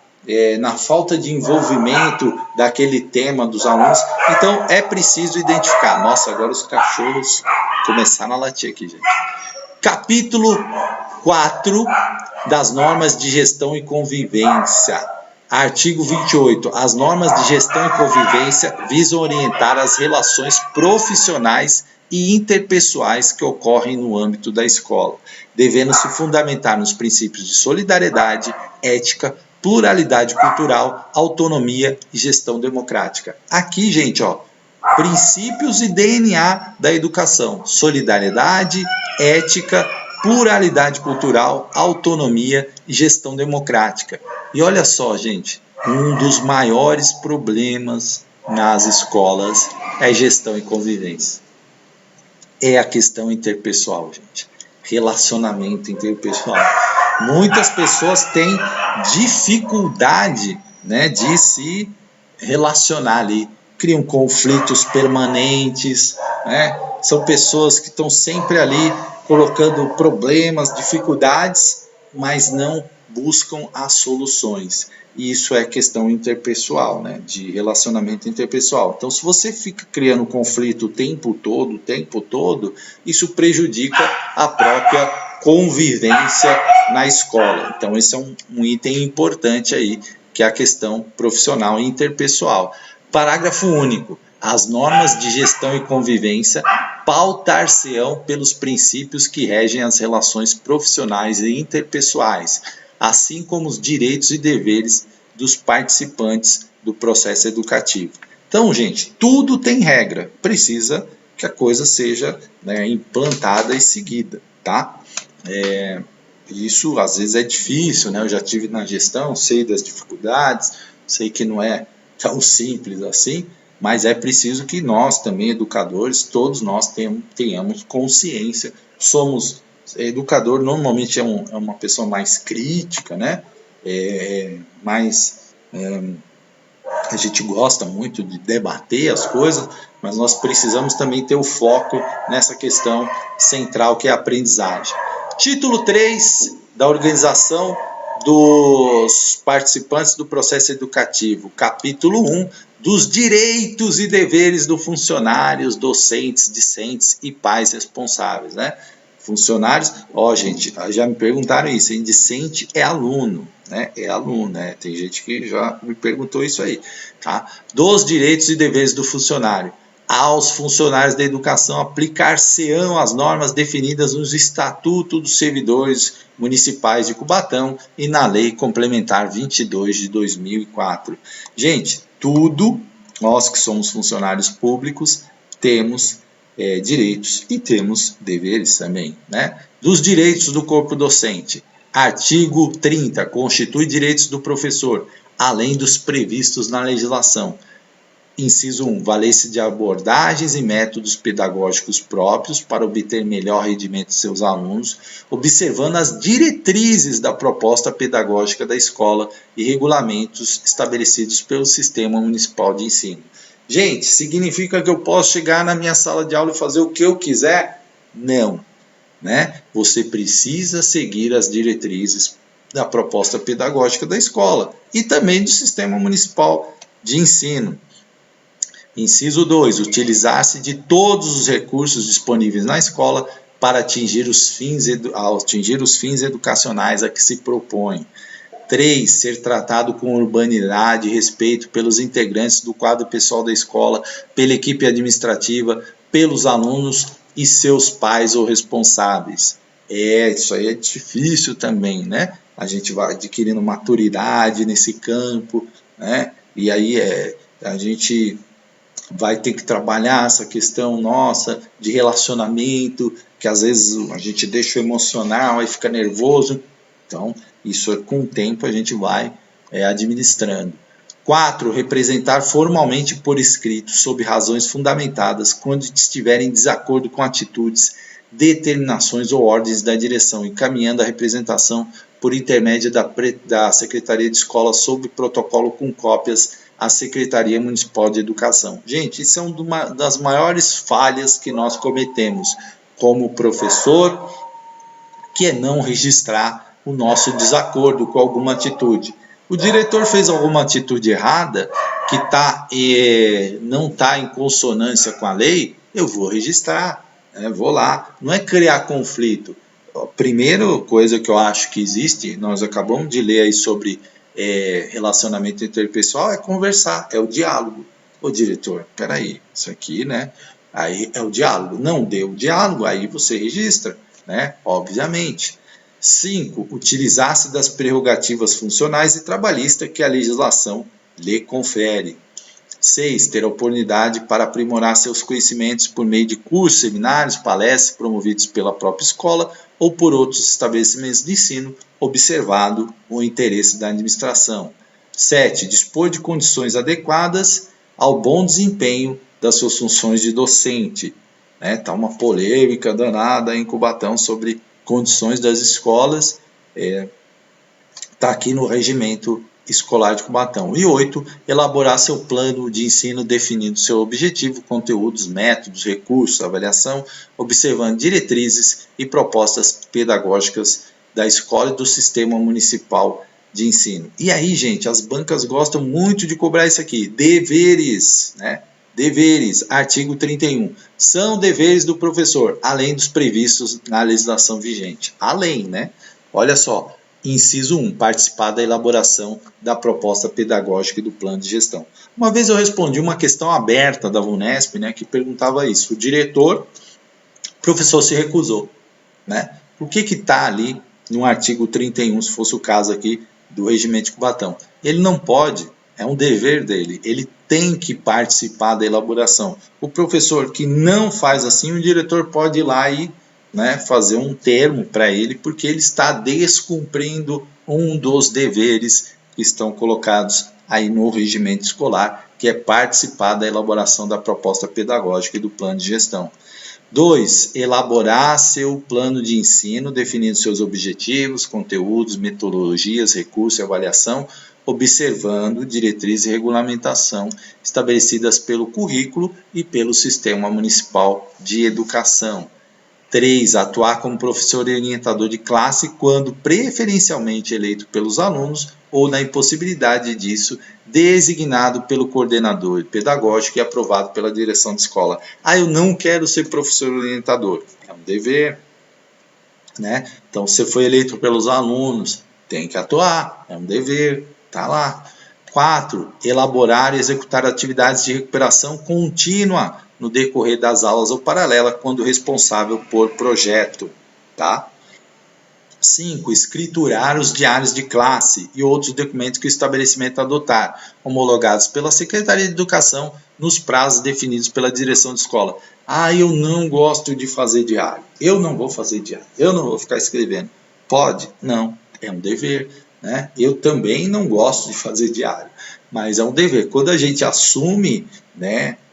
na falta de envolvimento daquele tema dos alunos? Então, é preciso identificar. Nossa, agora os cachorros começaram a latir aqui, gente. Capítulo 4 das normas de gestão e convivência. Artigo 28. As normas de gestão e convivência visam orientar as relações profissionais e interpessoais que ocorrem no âmbito da escola, devendo se fundamentar nos princípios de solidariedade, ética, pluralidade cultural, autonomia e gestão democrática. Aqui, gente, princípios e DNA da educação: solidariedade, ética, pluralidade cultural, autonomia e gestão democrática. E olha só, gente, um dos maiores problemas nas escolas é gestão e convivência. É a questão interpessoal, gente. Relacionamento interpessoal. Muitas pessoas têm dificuldade, né, de se relacionar ali. Criam conflitos permanentes, né? São pessoas que estão sempre ali colocando problemas, dificuldades, mas não buscam as soluções. E isso é questão interpessoal, né? De relacionamento interpessoal. Então, se você fica criando conflito o tempo todo, isso prejudica a própria convivência na escola. Então, esse é um item importante aí, que é a questão profissional e interpessoal. Parágrafo único. As normas de gestão e convivência pautar-se-ão pelos princípios que regem as relações profissionais e interpessoais, assim como os direitos e deveres dos participantes do processo educativo. Então, gente, tudo tem regra. Precisa que a coisa seja, né, implantada e seguida, tá? Isso às vezes é difícil, né? Eu já tive na gestão, sei das dificuldades, sei que não é tão simples assim, mas é preciso que nós também, educadores, todos nós tenhamos consciência. Educador normalmente é uma pessoa mais crítica, né? A gente gosta muito de debater as coisas, mas nós precisamos também ter o foco nessa questão central, que é a aprendizagem. Título 3 da organização dos participantes do processo educativo. Capítulo 1 dos direitos e deveres dos funcionários, docentes, discentes e pais responsáveis, né? Funcionários, gente, já me perguntaram isso, hein? Discente é aluno, né? É aluno, né? Tem gente que já me perguntou isso aí, tá? Dos direitos e deveres do funcionário. Aos funcionários da educação aplicar-se-ão as normas definidas nos Estatutos dos Servidores Municipais de Cubatão e na Lei Complementar 22 de 2004. Gente, tudo, nós que somos funcionários públicos, temos direitos e temos deveres também, né? Dos direitos do corpo docente. Artigo 30, constitui direitos do professor, além dos previstos na legislação. Inciso 1. Valer-se de abordagens e métodos pedagógicos próprios para obter melhor rendimento de seus alunos, observando as diretrizes da proposta pedagógica da escola e regulamentos estabelecidos pelo Sistema Municipal de Ensino. Gente, significa que eu posso chegar na minha sala de aula e fazer o que eu quiser? Não, né? Você precisa seguir as diretrizes da proposta pedagógica da escola e também do Sistema Municipal de Ensino. Inciso 2. Utilizar-se de todos os recursos disponíveis na escola para atingir os fins educacionais a que se propõe. 3. Ser tratado com urbanidade e respeito pelos integrantes do quadro pessoal da escola, pela equipe administrativa, pelos alunos e seus pais ou responsáveis. Isso aí é difícil também, né? A gente vai adquirindo maturidade nesse campo, né? E aí a gente vai ter que trabalhar essa questão nossa de relacionamento, que às vezes a gente deixa o emocional e fica nervoso. Então, isso com o tempo a gente vai administrando. 4. Representar formalmente por escrito, sob razões fundamentadas, quando estiver em desacordo com atitudes, determinações ou ordens da direção, encaminhando a representação por intermédio da Secretaria de Escola sob protocolo com cópias à Secretaria Municipal de Educação. Gente, isso é uma das maiores falhas que nós cometemos como professor, que é não registrar o nosso desacordo com alguma atitude. O diretor fez alguma atitude errada, que não está em consonância com a lei, eu vou registrar, vou lá. Não é criar conflito. A primeira coisa que eu acho que existe, nós acabamos de ler aí sobre relacionamento interpessoal, é conversar, é o diálogo. Ô diretor, peraí, isso aqui, né? Aí é o diálogo. Não deu o diálogo, aí você registra, né? Obviamente. 5. Utilizar-se das prerrogativas funcionais e trabalhistas que a legislação lhe confere. 6. Ter a oportunidade para aprimorar seus conhecimentos por meio de cursos, seminários, palestras promovidos pela própria escola ou por outros estabelecimentos de ensino, observado o interesse da administração. 7. Dispor de condições adequadas ao bom desempenho das suas funções de docente. Tá uma polêmica danada em Cubatão sobre condições das escolas, está aqui no Regimento Escolar de Cubatão. E 8, elaborar seu plano de ensino definindo seu objetivo, conteúdos, métodos, recursos, avaliação, observando diretrizes e propostas pedagógicas da escola e do sistema municipal de ensino. E aí, gente, as bancas gostam muito de cobrar isso aqui, deveres, Deveres, artigo 31, são deveres do professor, além dos previstos na legislação vigente. Além, Olha só, inciso 1, participar da elaboração da proposta pedagógica e do plano de gestão. Uma vez eu respondi uma questão aberta da VUNESP, que perguntava isso. O professor se recusou, Por que está ali no artigo 31, se fosse o caso aqui do Regimento de Cubatão? Ele não pode, é um dever dele, ele tem que participar da elaboração. O professor que não faz assim, o diretor pode ir lá e fazer um termo para ele, porque ele está descumprindo um dos deveres que estão colocados aí no regimento escolar, que é participar da elaboração da proposta pedagógica e do plano de gestão. 2, elaborar seu plano de ensino, definindo seus objetivos, conteúdos, metodologias, recursos e avaliação, observando diretrizes e regulamentação estabelecidas pelo currículo e pelo Sistema Municipal de Educação. 3, atuar como professor e orientador de classe quando preferencialmente eleito pelos alunos ou, na impossibilidade disso, designado pelo coordenador pedagógico e aprovado pela direção de escola. Eu não quero ser professor orientador. É um dever, Então, se foi eleito pelos alunos, tem que atuar, é um dever, tá lá. 4, elaborar e executar atividades de recuperação contínua no decorrer das aulas ou paralela, quando responsável por projeto, 5, escriturar os diários de classe e outros documentos que o estabelecimento adotar, homologados pela Secretaria de Educação nos prazos definidos pela direção de escola. Eu não gosto de fazer diário, eu não vou fazer diário, eu não vou ficar escrevendo. Pode? Não, é um dever. Eu também não gosto de fazer diário, mas é um dever. Quando a gente assume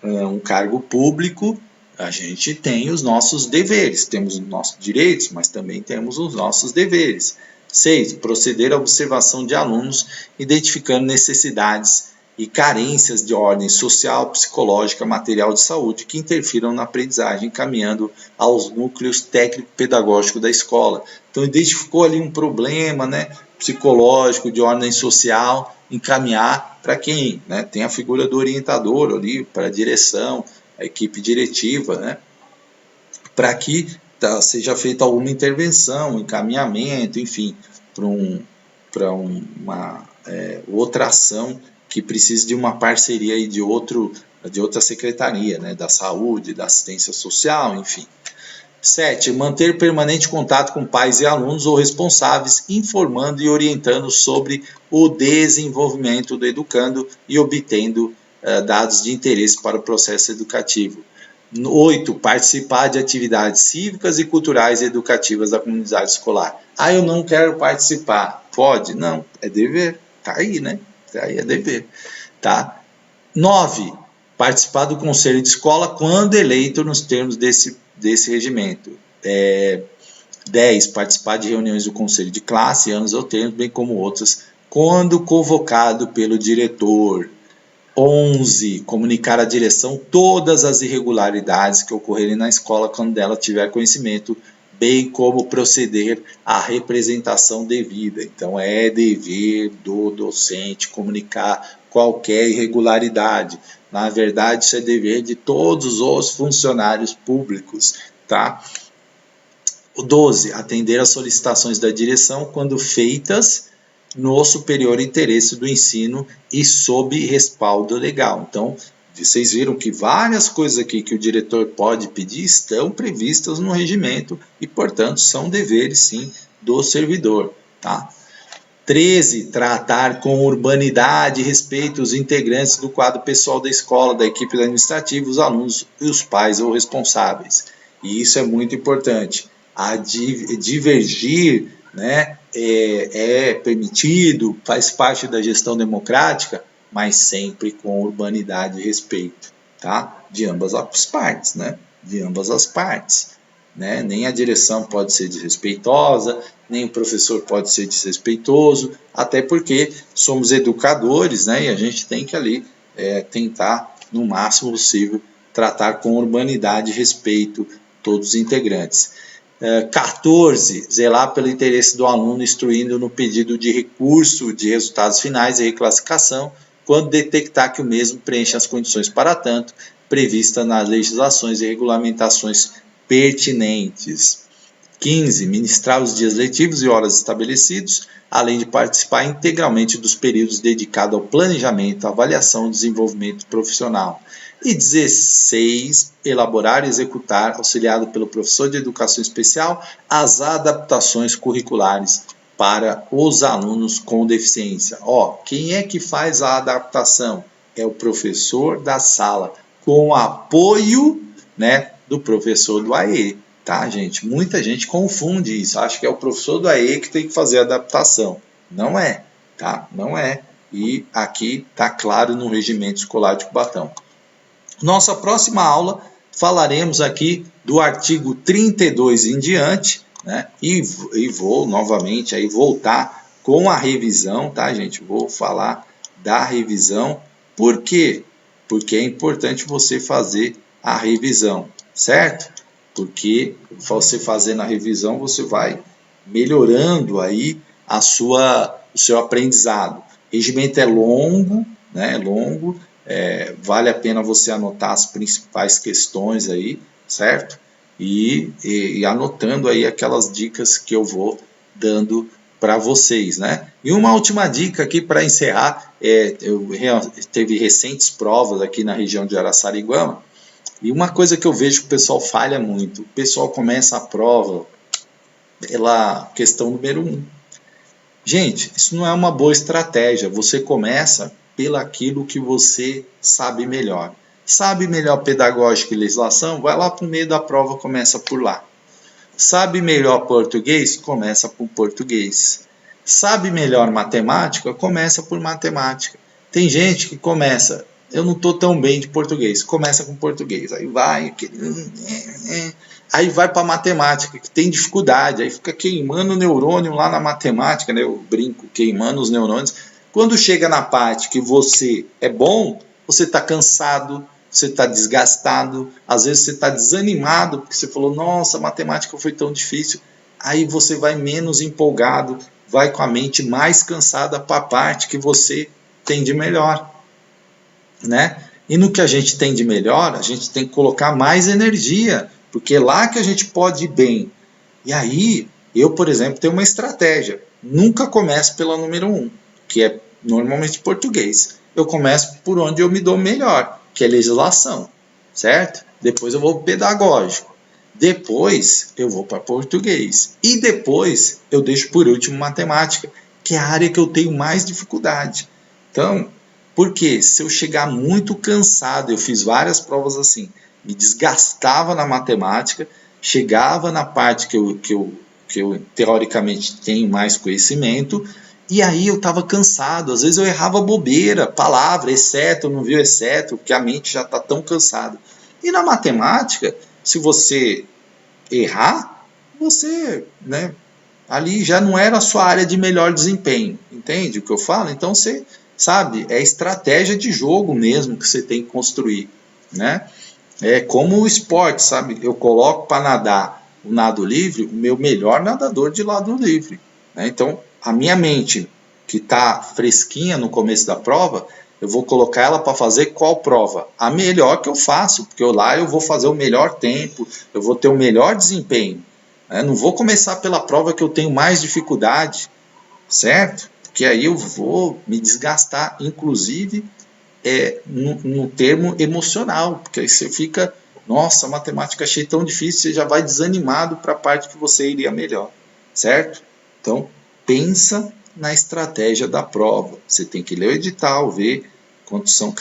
um cargo público, a gente tem os nossos deveres, temos os nossos direitos, mas também temos os nossos deveres. 6, proceder à observação de alunos, identificando necessidades e carências de ordem social, psicológica, material de saúde que interfiram na aprendizagem, encaminhando aos núcleos técnico-pedagógicos da escola. Então, identificou ali um problema, psicológico, de ordem social, encaminhar para quem? Tem a figura do orientador ali, para a direção, a equipe diretiva, para que seja feita alguma intervenção, encaminhamento, enfim, para uma outra ação que precise de uma parceria aí de outra secretaria, da saúde, da assistência social, enfim. 7, manter permanente contato com pais e alunos ou responsáveis, informando e orientando sobre o desenvolvimento do educando e obtendo dados de interesse para o processo educativo. 8, participar de atividades cívicas e culturais e educativas da comunidade escolar. Eu não quero participar. Pode? Não, é dever. Tá aí, Aí é dever. 9, participar do conselho de escola quando eleito nos termos desse regimento. 10, participar de reuniões do conselho de classe, anos ou termos, bem como outras, quando convocado pelo diretor. 11, comunicar à direção todas as irregularidades que ocorrerem na escola quando dela tiver conhecimento, bem como proceder à representação devida. Então, é dever do docente comunicar qualquer irregularidade. Na verdade, isso é dever de todos os funcionários públicos, 12, atender às solicitações da direção quando feitas no superior interesse do ensino e sob respaldo legal. Então, vocês viram que várias coisas aqui que o diretor pode pedir estão previstas no regimento e, portanto, são deveres, sim, do servidor. 13, tratar com urbanidade e respeito os integrantes do quadro pessoal da escola, da equipe administrativa, os alunos e os pais ou responsáveis. E isso é muito importante. Divergir, é permitido, faz parte da gestão democrática, mas sempre com urbanidade e respeito, tá? De ambas as partes, né? De ambas as partes, né? Nem a direção pode ser desrespeitosa, nem o professor pode ser desrespeitoso, até porque somos educadores, né? E a gente tem que ali tentar, no máximo possível, tratar com urbanidade e respeito todos os integrantes. 14. Zelar pelo interesse do aluno, instruindo no pedido de recurso de resultados finais e reclassificação, quando detectar que o mesmo preenche as condições para tanto, previstas nas legislações e regulamentações pertinentes. 15. Ministrar os dias letivos e horas estabelecidos, além de participar integralmente dos períodos dedicados ao planejamento, avaliação e desenvolvimento profissional. E 16. Elaborar e executar, auxiliado pelo professor de educação especial, as adaptações curriculares para os alunos com deficiência. Quem é que faz a adaptação? É o professor da sala, com o apoio, né, do professor do AE. Tá, gente? Muita gente confunde isso, acha que é o professor do AE que tem que fazer a adaptação. Não é, tá? Não é. E aqui está claro no Regimento Escolar de Cubatão. Nossa próxima aula falaremos aqui do artigo 32 em diante, né? E vou novamente aí voltar com a revisão, tá, gente? Vou falar da revisão. Por quê? Porque é importante você fazer a revisão, certo? Porque você fazendo a revisão, você vai melhorando aí o seu aprendizado. O regimento é longo, né? Longo, vale a pena você anotar as principais questões aí, certo? E anotando aí aquelas dicas que eu vou dando para vocês, né? E uma última dica aqui para encerrar, teve recentes provas aqui na região de Araçariguama, e uma coisa que eu vejo que o pessoal falha muito, o pessoal começa a prova pela questão número 1. Gente, isso não é uma boa estratégia. Você começa pelaquilo que você sabe melhor. Sabe melhor pedagógica e legislação? Vai lá para o meio da prova, começa por lá. Sabe melhor português? Começa por português. Sabe melhor matemática? Começa por matemática. Tem gente que começa, eu não estou tão bem de português, começa com português, aí vai para matemática, que tem dificuldade, aí fica queimando o neurônio lá na matemática, né? Eu brinco, queimando os neurônios. Quando chega na parte que você é bom, você está cansado, você está desgastado, às vezes você está desanimado, porque você falou, nossa, a matemática foi tão difícil. Aí você vai menos empolgado, vai com a mente mais cansada para a parte que você tem de melhor, né? E no que a gente tem de melhor, a gente tem que colocar mais energia, porque é lá que a gente pode ir bem. E aí, eu, por exemplo, tenho uma estratégia. Nunca começo pela número 1, que é normalmente português. Eu começo por onde eu me dou melhor, que é legislação, certo? Depois eu vou para pedagógico. Depois eu vou para português. E depois eu deixo por último matemática, que é a área que eu tenho mais dificuldade. Então, porque se eu chegar muito cansado, eu fiz várias provas assim, me desgastava na matemática, chegava na parte que eu teoricamente tenho mais conhecimento, e aí eu estava cansado, às vezes eu errava bobeira, palavra, exceto, não viu exceto, porque a mente já está tão cansada. E na matemática, se você errar, você, né, ali já não era a sua área de melhor desempenho, entende o que eu falo? Então você, sabe, é estratégia de jogo mesmo que você tem que construir, né? É como o esporte, sabe? Eu coloco para nadar o nado livre, o meu melhor nadador de lado livre, né? Então, a minha mente, que está fresquinha no começo da prova, eu vou colocar ela para fazer qual prova? A melhor que eu faço, porque lá eu vou fazer o melhor tempo, eu vou ter o melhor desempenho. Né? Não vou começar pela prova que eu tenho mais dificuldade, certo? Porque aí eu vou me desgastar, inclusive no termo emocional, porque aí você fica, nossa, a matemática achei tão difícil, você já vai desanimado para a parte que você iria melhor, certo? Então, pensa na estratégia da prova. Você tem que ler o edital, ver quantas são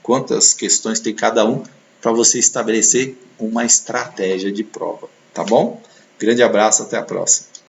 quantas questões tem cada um, para você estabelecer uma estratégia de prova, tá bom? Grande abraço, até a próxima.